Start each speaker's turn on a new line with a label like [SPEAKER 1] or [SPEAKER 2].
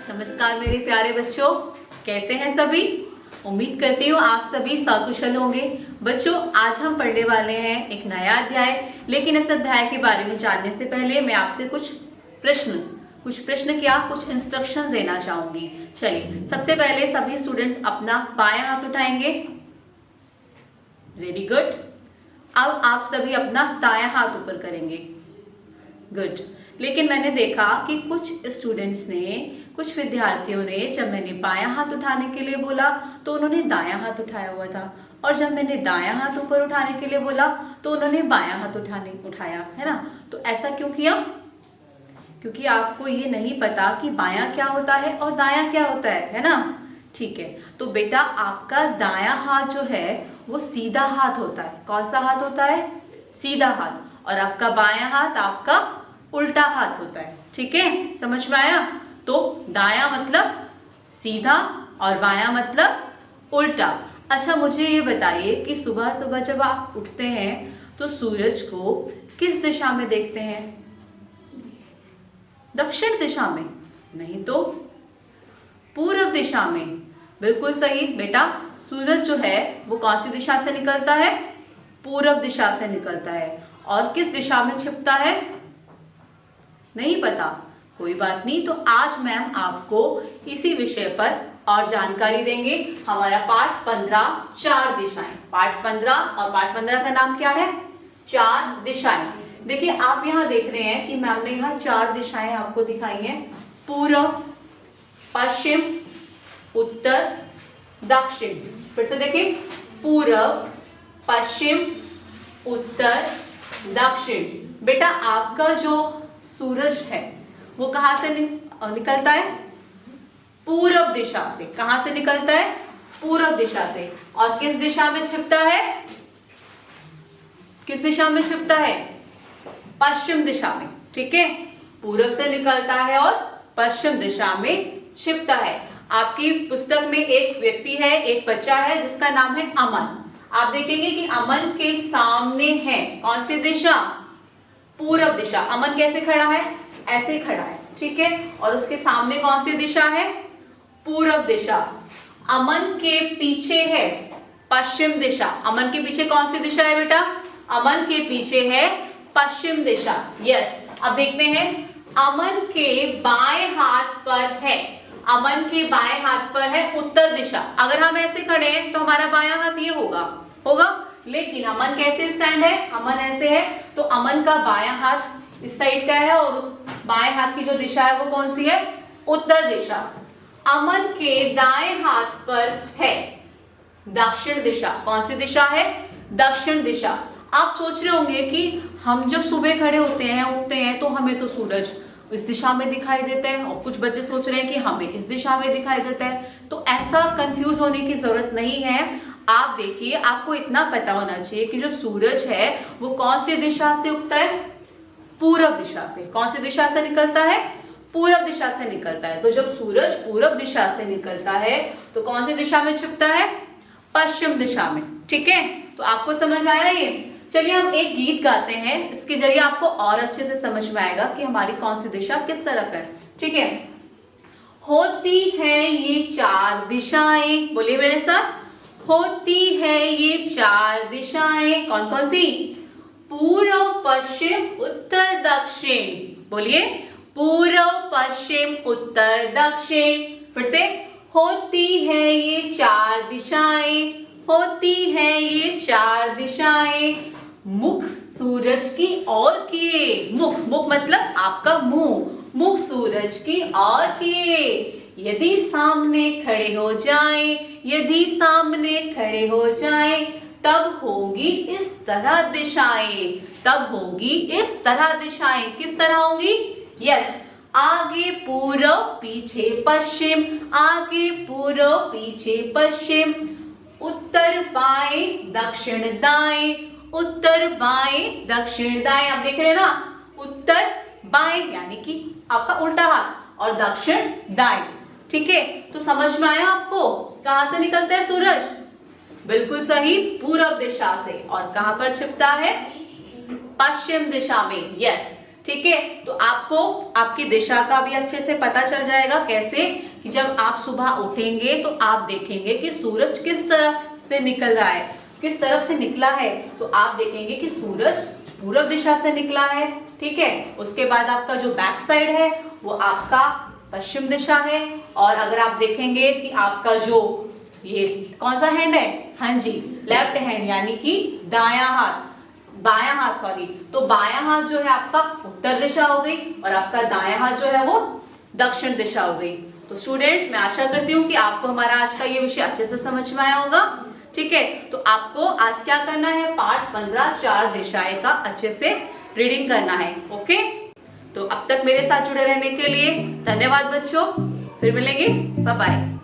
[SPEAKER 1] नमस्कार मेरे प्यारे बच्चों, कैसे हैं सभी। उम्मीद करती हूँ आप सभी सकुशल होंगे। बच्चों, आज हम पढ़ने वाले हैं एक नया अध्याय, लेकिन इस अध्याय के बारे में जानने से पहले मैं आपसे कुछ प्रश्न क्या कुछ इंस्ट्रक्शंस देना चाहूंगी। चलिए, सबसे पहले सभी स्टूडेंट्स अपना बायां हाथ उठाएंगे। Very good. अब आप सभी अपना दायां हाथ ऊपर करेंगे। गुड। लेकिन मैंने देखा कि कुछ विद्यार्थियों ने जब मैंने बायां हाथ उठाने के लिए बोला तो उन्होंने दायां हाथ उठाया हुआ था, और जब मैंने दायां हाथ ऊपर उठाने के लिए बोला तो उन्होंने बायां हाथ उठाया, है ना। तो ऐसा क्यों किया? क्योंकि आपको ये नहीं पता कि बायां क्या होता है और दायां क्या होता है ना। ठीक है, तो बेटा आपका दायां हाथ जो है वो सीधा हाथ होता है। कौन सा हाथ होता है? सीधा हाथ। और आपका बायां हाथ आपका उल्टा हाथ होता है। ठीक है, समझ में आया? तो दायां मतलब सीधा और बायां मतलब उल्टा। अच्छा, मुझे ये बताइए कि सुबह सुबह जब आप उठते हैं तो सूरज को किस दिशा में देखते हैं? दक्षिण दिशा में? नहीं तो पूर्व दिशा में। बिल्कुल सही बेटा, सूरज जो है वो कौन सी दिशा से निकलता है? पूर्व दिशा से निकलता है। और किस दिशा में छिपता है? नहीं पता? कोई बात नहीं। तो आज मैम आपको इसी विषय पर और जानकारी देंगे। हमारा पाठ 15 4 दिशाएं। पाठ 15 और पाठ 15 का नाम क्या है? 4 दिशाएं। देखिए, आप यहाँ देख रहे हैं कि मैम ने यहाँ 4 दिशाएं आपको दिखाई हैं। पूर्व, पश्चिम, उत्तर, दक्षिण। फिर से देखिए, पूर्व, पश्चिम, उत्तर, दक्षिण। बेटा आपका जो सूरज है वो कहां से निकलता है? पूर्व दिशा से। कहां से निकलता है? पूर्व दिशा से। और किस दिशा में छिपता है? किस दिशा में छिपता है? पश्चिम दिशा में। ठीक है, पूर्व से निकलता है और पश्चिम दिशा में छिपता है। आपकी पुस्तक में एक व्यक्ति है, एक बच्चा है जिसका नाम है अमन। आप देखेंगे कि अमन के सामने है कौन सी दिशा? पूर्व दिशा। अमन कैसे खड़ा है? ऐसे खड़ा है। ठीक है, और उसके सामने कौन सी दिशा है? पूर्व दिशा। अमन के पीछे है पश्चिम दिशा। अमन के पीछे कौन सी दिशा है बेटा? अमन के पीछे है पश्चिम दिशा। यस। अब देखते हैं, अमन के बाएं हाथ पर है, अमन के बाएं हाथ पर है उत्तर दिशा। अगर हम ऐसे खड़े हैं तो हमारा बायां हाथ ये होगा, लेकिन अमन कैसे स्टैंड है? अमन ऐसे है, तो अमन का बायां हाथ इस साइड का है और उस बाएं हाथ की जो दिशा है वो कौन सी है? उत्तर दिशा। अमन के दाएं हाथ पर है दक्षिण दिशा। कौन सी दिशा है? दक्षिण दिशा। आप सोच रहे होंगे कि हम जब सुबह खड़े होते हैं, उठते हैं, तो हमें तो सूरज इस दिशा में दिखाई देता है, और कुछ बच्चे सोच रहे हैं कि हमें इस दिशा में दिखाई देता है। तो ऐसा कंफ्यूज होने की जरूरत नहीं है। आप देखिए, आपको इतना पता होना चाहिए कि जो सूरज है वो कौन सी दिशा से उगता है? पूर्व दिशा से। कौन सी दिशा से निकलता है? पूर्व दिशा से निकलता है। तो जब सूरज पूर्व दिशा से निकलता है तो कौन सी दिशा में छिपता है? पश्चिम दिशा में। ठीक है, तो आपको समझ आया ये? चलिए हम एक गीत गाते हैं, इसके जरिए आपको और अच्छे से समझ में आएगा कि हमारी कौन सी दिशा किस तरफ है। ठीक है, होती है ये 4 दिशाएं। बोलिए मेरे साथ, होती है ये 4 दिशाएं। कौन कौन सी? पूर्व, पश्चिम, उत्तर, दक्षिण। बोलिए, पूर्व, पश्चिम, उत्तर, दक्षिण। फिर से, होती है ये 4 दिशाएं, होती है ये 4 दिशाएं। मुख सूरज की ओर किए। मुख मतलब आपका मुंह। मुख सूरज की ओर किए। यदि सामने खड़े हो जाएं, यदि सामने खड़े हो जाएं, तब होगी इस तरह दिशाएं। तब होगी इस तरह दिशाएं। किस तरह होंगी? यस, आगे पूर्व, पीछे पश्चिम, आगे पूर्व, पीछे पश्चिम, उत्तर बाएं, दक्षिण दाएं, उत्तर बाएं, दक्षिण दाएं। आप देख रहे हैं ना, उत्तर बाएं यानी कि आपका उल्टा हाथ, और दक्षिण दाएं। ठीक है, तो समझ में आया आपको? कहां से निकलता है सूरज? बिल्कुल सही, पूर्व दिशा से। और कहां पर छिपता है? पश्चिम दिशा में। यस। ठीक है। तो आपको आपकी दिशा का भी अच्छे से पता चल जाएगा। कैसे कि जब आप सुबह उठेंगे तो आप देखेंगे कि सूरज किस तरफ से निकल रहा है, किस तरफ से निकला है, तो आप देखेंगे कि सूरज पूर्व दिशा से निकला है। ठीक है। उसके बाद आपका जो बैक साइड है वो आपका पश्चिम दिशा है। और अगर आप देखेंगे कि आपका जो ये कौन सा हैंड है, हाँ जी लेफ्ट हैंड, यानी कि बायां हाथ सॉरी, तो बायां हाथ जो है आपका उत्तर दिशा हो गई और आपका दायां हाथ जो है वो दक्षिण दिशा हो गई। तो स्टूडेंट्स, मैं आशा करती हूँ कि आपको हमारा आज का ये विषय अच्छे से समझ में आया होगा। ठीक है। तो आपको आज क्या करना है, पाठ 15 4 दिशाएं का अच्छे से रीडिंग करना है। ओके। तो अब तक मेरे साथ जुड़े रहने के लिए धन्यवाद बच्चों। फिर मिलेंगे। Bye bye.